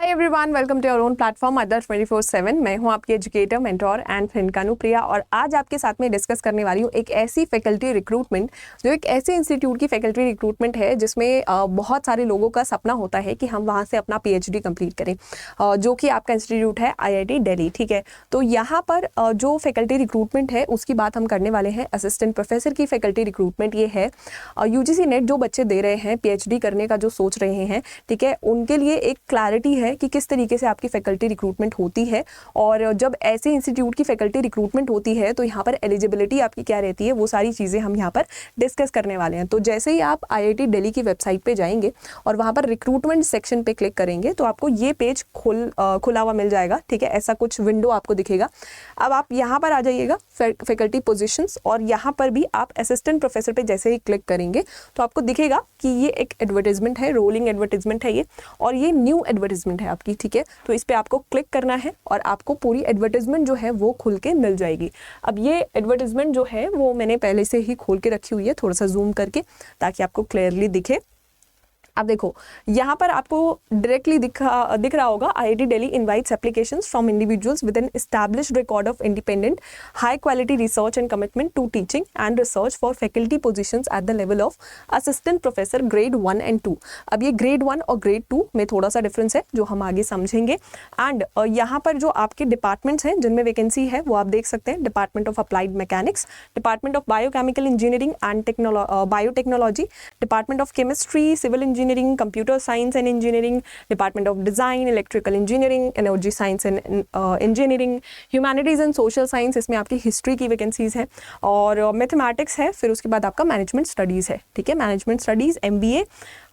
Hi everyone, welcome to your own platform Adda 24/7। मैं हूं आपकी educator, mentor and friend Kanupriya और आज आपके साथ में डिस्कस करने वाली हूं एक ऐसी फैकल्टी रिक्रूटमेंट जो एक ऐसे इंस्टीट्यूट की फैकल्टी रिक्रूटमेंट है जिसमें बहुत सारे लोगों का सपना होता है कि हम वहां से अपना पीएचडी कंप्लीट करें, जो कि आपका इंस्टीट्यूट है आईआईटी दिल्ली। ठीक है, तो यहाँ पर जो फैकल्टी रिक्रूटमेंट है उसकी बात हम करने वाले हैं। असिस्टेंट प्रोफेसर की फैकल्टी रिक्रूटमेंट ये है। यूजीसी नेट जो बच्चे दे रहे हैं, पीएचडी करने का जो सोच रहे हैं, ठीक है, उनके लिए एक क्लैरिटी है कि किस तरीके से आपकी फैकल्टी रिक्रूटमेंट होती है। और जब ऐसे इंस्टीट्यूट की फैकल्टी रिक्रूटमेंट होती है तो यहाँ पर एलिजिबिलिटी आपकी क्या रहती है, वो सारी चीज़ें हम यहाँ पर डिस्कस करने वाले हैं। तो जैसे ही आप आईआईटी दिल्ली की वेबसाइट पे जाएंगे और वहाँ पर रिक्रूटमेंट सेक्शन पे क्लिक करेंगे तो आपको ये पेज खुला हुआ मिल जाएगा। ठीक है, ऐसा कुछ विंडो आपको दिखेगा। अब आप यहाँ पर आ जाइएगा फैकल्टी पोजिशंस और यहाँ पर भी आप असिस्टेंट प्रोफेसर पे जैसे ही क्लिक करेंगे तो आपको दिखेगा कि ये एक एडवर्टीजमेंट है, रोलिंग एडवर्टीजमेंट है ये, और ये न्यू एडवर्टीजमेंट है आपकी। ठीक है, तो इस पे आपको क्लिक करना है और आपको पूरी एडवर्टीजमेंट जो है वो खुल के मिल जाएगी। अब ये एडवर्टीजमेंट जो है वो मैंने पहले से ही खोल के रखी हुई है, थोड़ा सा जूम करके ताकि आपको क्लियरली दिखे। अब देखो यहाँ पर आपको डायरेक्टली दिख रहा होगा, IIT Delhi invites applications from individuals with an established record of independent high quality research and commitment to teaching and research for faculty positions at the level of assistant professor grade 1 and 2। अब ये grade 1 और grade 2 में थोड़ा सा difference है जो हम आगे समझेंगे। एंड यहाँ पर जो आपके डिपार्टमेंट्स हैं जिनमें वैकेंसी है वो आप देख सकते हैं। Department of applied mechanics, department of biochemical engineering and biotechnology, department of chemistry, civil engineering, computer science and engineering, department of design, electrical engineering, energy science and engineering, humanities and social science, इसमें आपकी history की vacancies हैं, और mathematics है। फिर उसके बाद आपका मैनेजमेंट स्टडीज है। ठीक है, मैनेजमेंट स्टडीज एमबीए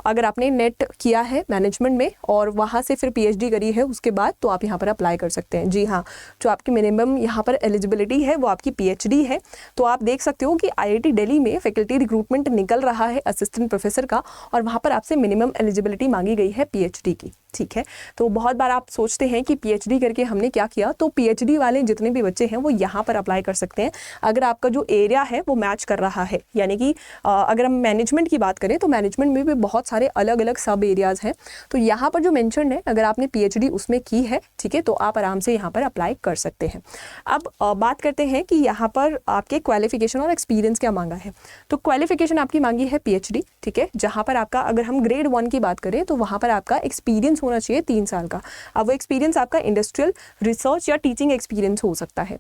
अगर आपने नेट किया है मैनेजमेंट में और वहाँ से फिर पीएचडी करी है उसके बाद तो आप यहाँ पर अप्लाई कर सकते हैं। जी हाँ, जो आपकी मिनिमम यहाँ पर एलिजिबिलिटी है वो आपकी पीएचडी है। तो आप देख सकते हो कि आईआईटी दिल्ली में फैकल्टी रिक्रूटमेंट निकल रहा है असिस्टेंट प्रोफेसर का और वहाँ पर आपसे मिनिमम एलिजिबिलिटी मांगी गई है पीएचडी की। ठीक है, तो बहुत बार आप सोचते हैं कि पीएचडी करके हमने क्या किया, तो पीएचडी वाले जितने भी बच्चे हैं वो यहाँ पर अप्लाई कर सकते हैं अगर आपका जो एरिया है वो मैच कर रहा है। यानी कि अगर हम मैनेजमेंट की बात करें तो मैनेजमेंट में भी बहुत सारे अलग अलग सब एरियाज हैं। तो यहाँ पर जो मेंशन है अगर आपने पीएचडी उसमें की है, ठीक है, तो आप आराम से यहाँ पर अप्लाई कर सकते हैं। अब बात करते हैं कि यहाँ पर आपके क्वालिफिकेशन और एक्सपीरियंस क्या मांगा है। तो क्वालिफिकेशन आपकी मांगी है पीएचडी। ठीक है, जहाँ पर आपका अगर हम ग्रेड 1 की बात करें तो वहाँ पर आपका एक्सपीरियंस होना चाहिए 3 साल का। अब वो एक्सपीरियंस आपका इंडस्ट्रियल, रिसर्च या टीचिंग एक्सपीरियंस हो सकता है।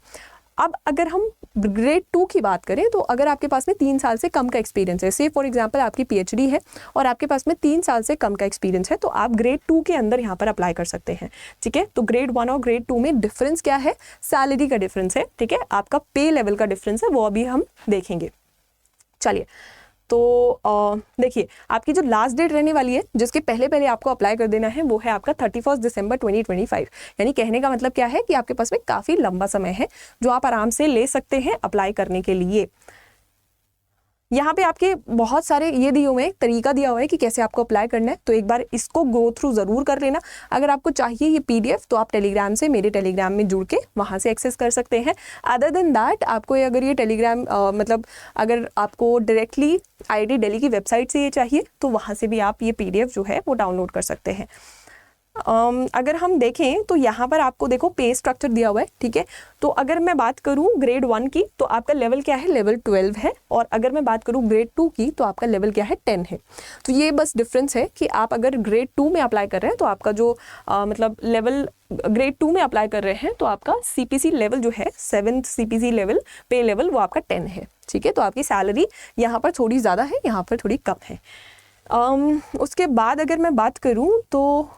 अब अगर हम ग्रेड 2 की बात करें तो अगर आपके पास में 3 साल से कम का एक्सपीरियंस है, से फॉर एग्जांपल आपकी पीएचडी है और आपके पास में 3 साल से कम का एक्सपीरियंस है, तो आप ग्रेड 2 के अंदर यहाँ पर अप्लाई कर सकते हैं। ठीक है, तो ग्रेड 1 और ग्रेड 2 में डिफरेंस क्या है, सैलरी का डिफरेंस है। ठीक है, आपका पे लेवल का डिफरेंस है, वो अभी हम देखेंगे। चलिए, तो देखिए आपकी जो लास्ट डेट रहने वाली है जिसके पहले आपको अप्लाई कर देना है वो है आपका 31 दिसंबर 2025। यानी कहने का मतलब क्या है कि आपके पास में काफ़ी लंबा समय है जो आप आराम से ले सकते हैं अप्लाई करने के लिए। यहाँ पे आपके बहुत सारे ये दिए हुए हैं, तरीका दिया हुआ है कि कैसे आपको अप्लाई करना है, तो एक बार इसको गो थ्रू ज़रूर कर लेना। अगर आपको चाहिए ये पीडीएफ तो आप टेलीग्राम से, मेरे टेलीग्राम में जुड़ के वहाँ से एक्सेस कर सकते हैं। अदर देन दैट आपको अगर ये टेलीग्राम मतलब अगर आपको डायरेक्टली आईआईटी दिल्ली की वेबसाइट से ये चाहिए तो वहाँ से भी आप ये पीडीएफ जो है वो डाउनलोड कर सकते हैं। अगर हम देखें तो यहाँ पर आपको देखो पे स्ट्रक्चर दिया हुआ है। ठीक है, तो अगर मैं बात करूँ ग्रेड 1 की तो आपका लेवल क्या है, लेवल 12 है, और अगर मैं बात करूँ ग्रेड 2 की तो आपका लेवल क्या है, 10 है। तो ये बस डिफरेंस है कि आप अगर ग्रेड 2 में अप्लाई कर रहे हैं तो आपका जो मतलब लेवल ग्रेड 2 में अप्लाई कर रहे हैं तो आपका सीपीसी लेवल जो है 7th सीपीसी लेवल, पे लेवल वो आपका 10 है। ठीक है, तो आपकी सैलरी यहाँ पर थोड़ी ज़्यादा है, यहाँ पर थोड़ी कम है। उसके बाद अगर मैं बात करूँ तो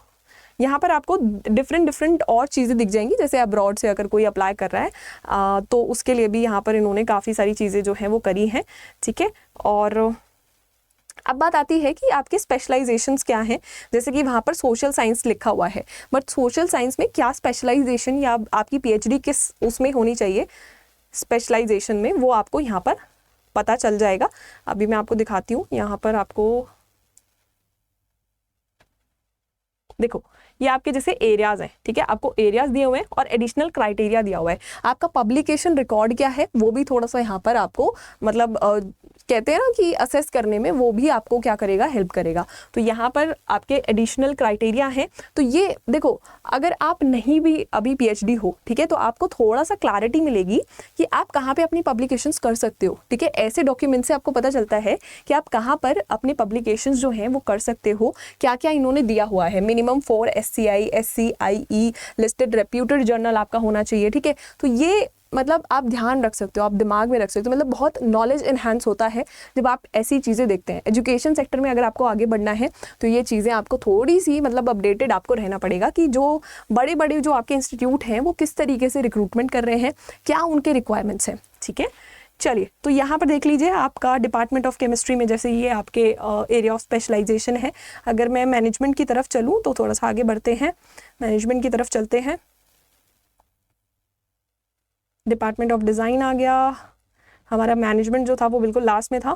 यहाँ पर आपको डिफरेंट और चीज़ें दिख जाएंगी। जैसे अब्रॉड से अगर कोई अप्लाई कर रहा है तो उसके लिए भी यहाँ पर इन्होंने काफ़ी सारी चीज़ें जो हैं वो करी हैं। ठीक है, और अब बात आती है कि आपके स्पेशलाइजेशंस क्या हैं। जैसे कि वहाँ पर सोशल साइंस लिखा हुआ है, बट सोशल साइंस में क्या स्पेशलाइजेशन या आपकी पीएचडी किस उसमें होनी चाहिए स्पेशलाइजेशन में, वो आपको यहाँ पर पता चल जाएगा। अभी मैं आपको दिखाती हूँ। यहाँ पर आपको देखो ये आपके जैसे एरियाज हैं, ठीक है, आपको एरियाज दिए हुए हैं और एडिशनल क्राइटेरिया दिया हुआ है। आपका पब्लिकेशन रिकॉर्ड क्या है वो भी थोड़ा सा यहाँ पर आपको मतलब कहते हैं ना कि असेस करने में वो भी आपको क्या करेगा, हेल्प करेगा। तो यहाँ पर आपके एडिशनल क्राइटेरिया हैं। तो ये देखो, अगर आप नहीं भी अभी पीएचडी हो, ठीक है, तो आपको थोड़ा सा क्लैरिटी मिलेगी कि आप कहाँ पे अपनी पब्लिकेशंस कर सकते हो, ठीक है। ऐसे डॉक्यूमेंट से आपको पता चलता है कि आप कहाँ पर अपने पब्लिकेशंस जो हैं वो कर सकते हो, क्या क्या इन्होंने दिया हुआ है। Minimum 4 SCI SCIE listed reputed journal आपका होना चाहिए, ठीक है। तो ये मतलब आप ध्यान रख सकते हो, आप दिमाग में रख सकते हो, मतलब बहुत नॉलेज इन्हांस होता है जब आप ऐसी चीज़ें देखते हैं। एजुकेशन सेक्टर में अगर आपको आगे बढ़ना है तो ये चीज़ें आपको थोड़ी सी मतलब अपडेटेड आपको रहना पड़ेगा कि जो बड़े बड़े जो आपके इंस्टीट्यूट हैं वो किस तरीके से रिक्रूटमेंट कर रहे हैं, क्या उनके रिक्वायरमेंट्स हैं, ठीक है। चलिए, तो यहाँ पर देख लीजिए आपका डिपार्टमेंट ऑफ केमिस्ट्री में जैसे ये आपके एरिया ऑफ स्पेशलाइजेशन है। अगर मैं मैनेजमेंट की तरफ चलूँ तो थोड़ा सा आगे बढ़ते हैं, मैनेजमेंट की तरफ चलते हैं। डिपार्टमेंट ऑफ डिज़ाइन आ गया, हमारा मैनेजमेंट जो था वो बिल्कुल लास्ट में था,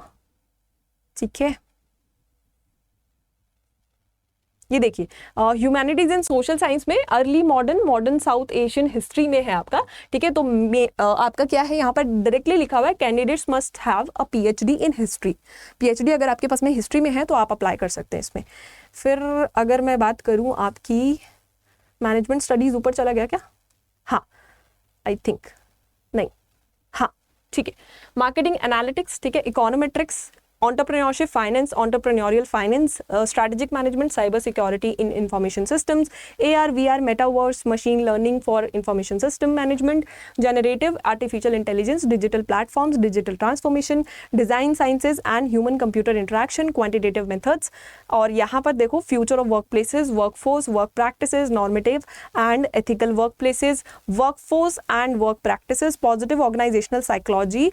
ठीक है। ये देखिए ह्यूमैनिटीज एंड सोशल साइंस में early modern south Asian history में है आपका, ठीक है। तो आपका क्या है यहाँ पर डायरेक्टली लिखा हुआ है candidates must have a PhD in history. PhD अगर आपके पास में हिस्ट्री में है तो आप अप्लाई कर सकते हैं इसमें। फिर अगर मैं बात करूँ आपकी मैनेजमेंट स्टडीज ऊपर चला गया क्या, हाँ आई थिंक नहीं, हाँ ठीक है। मार्केटिंग एनालिटिक्स, ठीक है, econometrics, entrepreneurship finance, entrepreneurial finance, strategic management, cyber security in information systems, AR VR metaverse, machine learning for information system management, generative artificial intelligence, digital platforms, digital transformation, design sciences and human computer interaction, quantitative methods। और यहाँ पर देखो future of workplaces, workforce, work practices, normative and ethical workplaces, workforce and work practices, positive organizational psychology,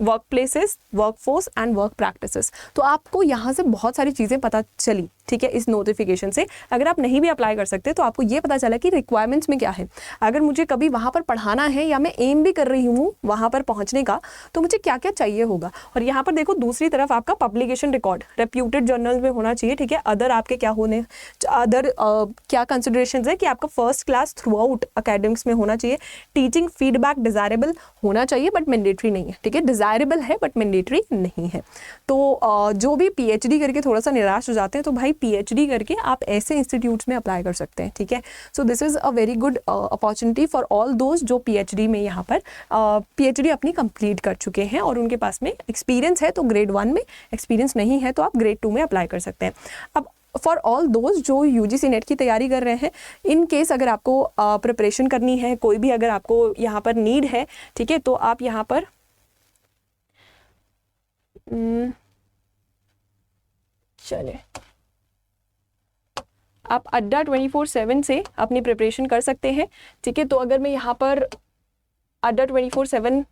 workplaces, workforce and work practices. तो आपको यहाँ से बहुत सारी चीज़ें पता चली, ठीक है, इस नोटिफिकेशन से। अगर आप नहीं भी अप्लाई कर सकते तो आपको ये पता चला कि रिक्वायरमेंट्स में क्या है। अगर मुझे कभी वहाँ पर पढ़ाना है या मैं एम भी कर रही हूँ वहाँ पर पहुँचने का, तो मुझे क्या क्या चाहिए होगा। और यहाँ पर देखो दूसरी तरफ आपका पब्लिकेशन रिकॉर्ड रेप्यूटेड जर्नल्स में होना चाहिए, ठीक है। अदर आपके क्या होने, अदर क्या कंसिडरेशंस है कि आपका first class through out academics में होना चाहिए। टीचिंग फीडबैक डिज़ायरेबल होना चाहिए बट मैंडेटरी नहीं है, ठीक है। डिज़ायरेबल है बट मैंडेटरी नहीं है। तो जो भी पीएचडी करके थोड़ा सा निराश हो जाते हैं, तो भाई पीएचडी करके आप ऐसे इंस्टीट्यूट्स में अप्लाई कर सकते हैं, ठीक है। So this is a very good opportunity for all those जो पीएचडी में यहाँ पर पीएचडी अपनी कंप्लीट कर चुके हैं और उनके पास में एक्सपीरियंस है। तो ग्रेड 1 में एक्सपीरियंस नहीं है तो आप ग्रेड 2 में अप्लाई कर सकते हैं। अब फॉर ऑल दोज जो यूजीसी नेट की तैयारी कर रहे हैं, इन केस अगर आपको प्रिपरेशन करनी है, कोई भी अगर आपको यहाँ पर नीड है, ठीक है, तो आप यहाँ पर चले आप अड्डा 24/7 से अपनी प्रिपरेशन कर सकते हैं, ठीक है। तो अगर मैं यहाँ पर अड्डा 24/7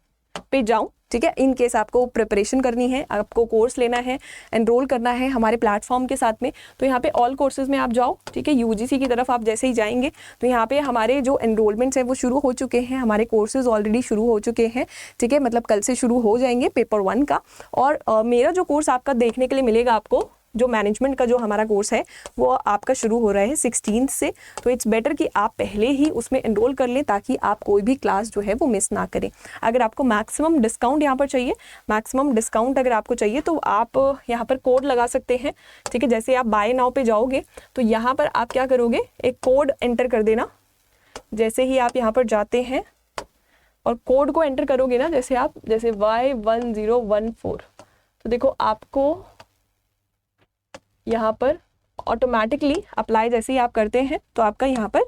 पे जाऊँ, ठीक है, इन केस आपको प्रिपरेशन करनी है, आपको कोर्स लेना है, एनरोल करना है हमारे प्लेटफॉर्म के साथ में, तो यहाँ पे ऑल कोर्सेज में आप जाओ, ठीक है। यूजीसी की तरफ आप जैसे ही जाएंगे तो यहाँ पे हमारे जो एनरोलमेंट्स हैं वो शुरू हो चुके हैं, हमारे कोर्सेज ऑलरेडी शुरू हो चुके हैं, ठीक है। मतलब कल से शुरू हो जाएंगे पेपर 1 का। और मेरा जो कोर्स आपका देखने के लिए मिलेगा, आपको जो मैनेजमेंट का जो हमारा कोर्स है वो आपका शुरू हो रहा है 16 से। तो इट्स बेटर कि आप पहले ही उसमें एनरोल कर लें ताकि आप कोई भी क्लास जो है वो मिस ना करें। अगर आपको मैक्सिमम डिस्काउंट यहाँ पर चाहिए, मैक्सिमम डिस्काउंट अगर आपको चाहिए तो आप यहाँ पर कोड लगा सकते हैं, ठीक है। जैसे आप बाय नाउ पे जाओगे तो यहाँ पर आप क्या करोगे, एक कोड एंटर कर देना। जैसे ही आप यहाँ पर जाते हैं और कोड को एंटर करोगे ना, जैसे Y1014, तो देखो आपको यहाँ पर ऑटोमेटिकली अप्लाई जैसे ही आप करते हैं तो आपका यहाँ पर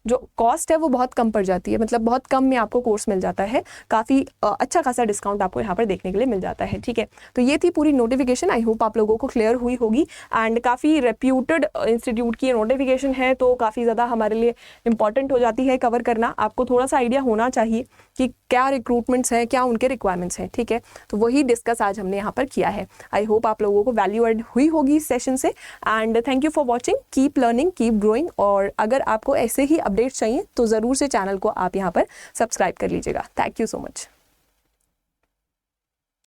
जो कॉस्ट है वो बहुत कम पड़ जाती है, मतलब बहुत कम में आपको कोर्स मिल जाता है। काफ़ी अच्छा खासा डिस्काउंट आपको यहाँ पर देखने के लिए मिल जाता है, ठीक है। तो ये थी पूरी नोटिफिकेशन, आई होप आप लोगों को क्लियर हुई होगी। एंड काफ़ी रेप्यूटेड इंस्टीट्यूट की नोटिफिकेशन है तो काफ़ी ज़्यादा हमारे लिए इंपॉर्टेंट हो जाती है कवर करना। आपको थोड़ा सा आइडिया होना चाहिए कि क्या रिक्रूटमेंट्स हैं, क्या उनके रिक्वायरमेंट्स हैं, ठीक है। तो वही डिस्कस आज हमने यहाँ पर किया है। आई होप आप लोगों को वैल्यू एड हुई होगी इस सेशन से। And thank you for watching, keep learning, keep growing. और अगर आपको ऐसे ही अपडेट्स चाहिए तो ज़रूर से चैनल को आप यहाँ पर सब्सक्राइब कर लीजिएगा। Thank you so much.